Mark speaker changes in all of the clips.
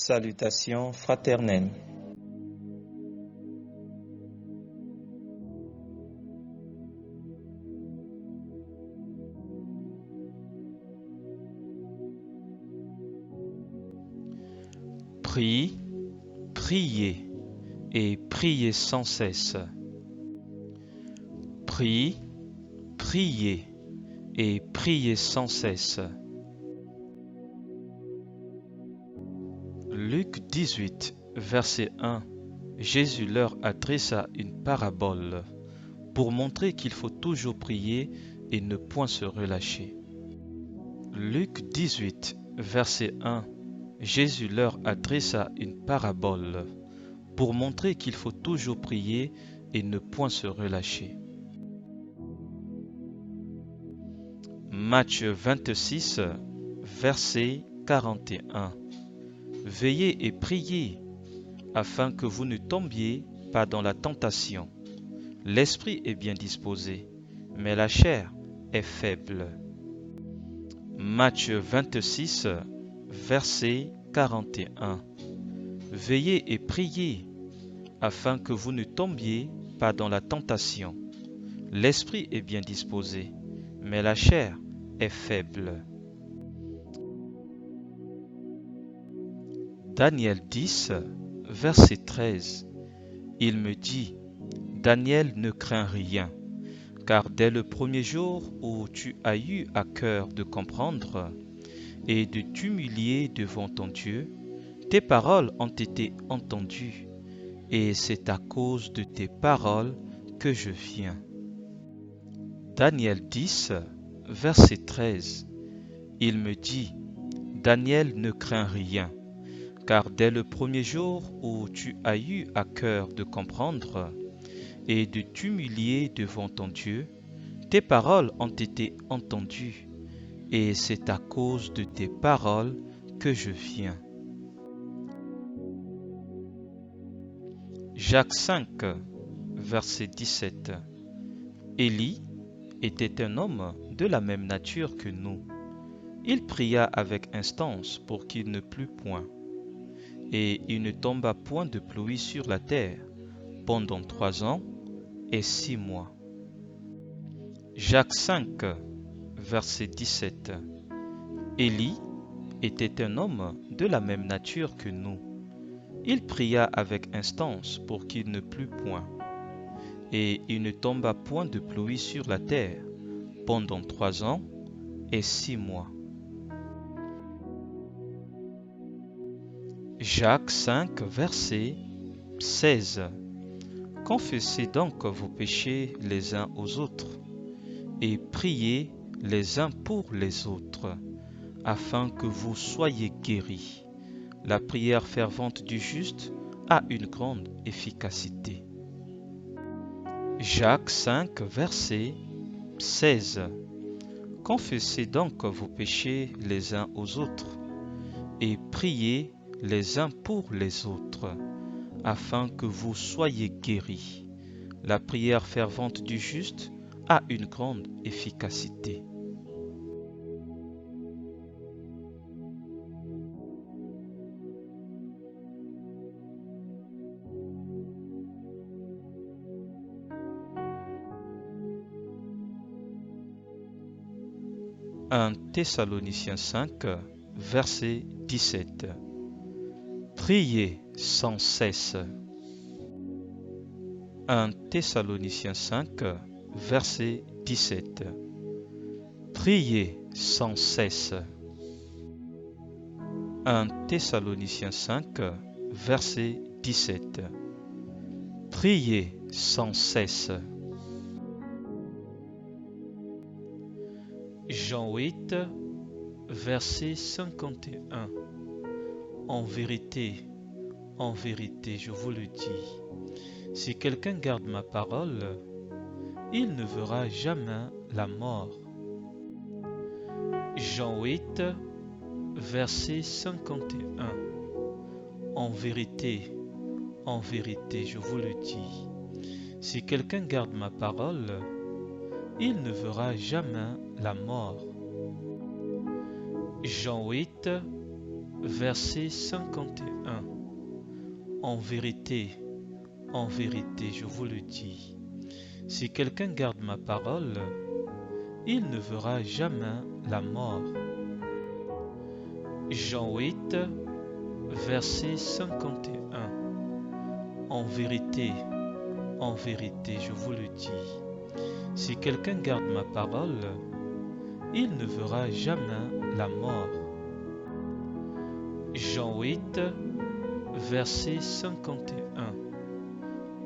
Speaker 1: Salutations fraternelles.
Speaker 2: Prie, priez et priez sans cesse. Prie, priez et priez sans cesse. Luc 18, verset 1. Jésus leur adressa une parabole pour montrer qu'il faut toujours prier et ne point se relâcher. Luc 18, verset 1. Jésus leur adressa une parabole pour montrer qu'il faut toujours prier et ne point se relâcher. Matthieu 26, verset 41. Veillez et priez, afin que vous ne tombiez pas dans la tentation. L'esprit est bien disposé, mais la chair est faible. Matthieu 26, verset 41. Veillez et priez, afin que vous ne tombiez pas dans la tentation. L'esprit est bien disposé, mais la chair est faible. Daniel 10, verset 13. Il me dit, Daniel, ne crains rien, car dès le premier jour où tu as eu à cœur de comprendre et de t'humilier devant ton Dieu, tes paroles ont été entendues, et c'est à cause de tes paroles que je viens. Daniel 10, verset 13. Il me dit, Daniel, ne crains rien, car dès le premier jour où tu as eu à cœur de comprendre et de t'humilier devant ton Dieu, tes paroles ont été entendues, et c'est à cause de tes paroles que je viens. Jacques 5, verset 17. Élie était un homme de la même nature que nous. Il pria avec instance pour qu'il ne plût point, et il ne tomba point de pluie sur la terre pendant 3 ans et 6 mois. Jacques 5, verset 17. Élie était un homme de la même nature que nous. Il pria avec instance pour qu'il ne plût point, et il ne tomba point de pluie sur la terre pendant 3 ans et 6 mois. Jacques 5, verset 16. Confessez donc vos péchés les uns aux autres, et priez les uns pour les autres, afin que vous soyez guéris. La prière fervente du juste a une grande efficacité. Jacques 5, verset 16. Confessez donc vos péchés les uns aux autres, et priez les uns pour les autres, afin que vous soyez guéris. La prière fervente du juste a une grande efficacité. Un Thessaloniciens 5, verset 17. Priez sans cesse. 1 Thessaloniciens 5, verset 17. Priez sans cesse. 1 Thessaloniciens 5, verset 17. Priez sans cesse. Jean 8, verset 51. En vérité, je vous le dis, si quelqu'un garde ma parole, il ne verra jamais la mort. Jean 8, verset 51. En vérité, je vous le dis, si quelqu'un garde ma parole, il ne verra jamais la mort. Jean 8, verset 51. En vérité, je vous le dis, si quelqu'un garde ma parole, il ne verra jamais la mort. Jean 8, verset 51. En vérité, je vous le dis, si quelqu'un garde ma parole, il ne verra jamais la mort. Jean 8, verset 51.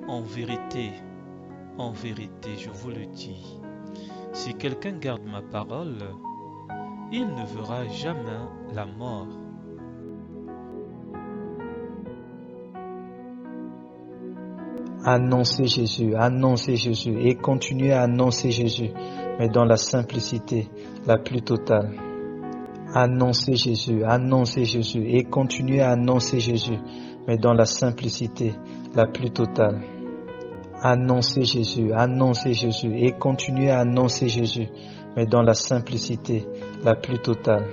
Speaker 2: En vérité, je vous le dis, si quelqu'un garde ma parole, il ne verra jamais la mort.
Speaker 1: Annoncez Jésus et continuez à annoncer Jésus, mais dans la simplicité la plus totale. Annoncez Jésus et continuez à annoncer Jésus, mais dans la simplicité la plus totale. Annoncez Jésus et continuez à annoncer Jésus, mais dans la simplicité la plus totale.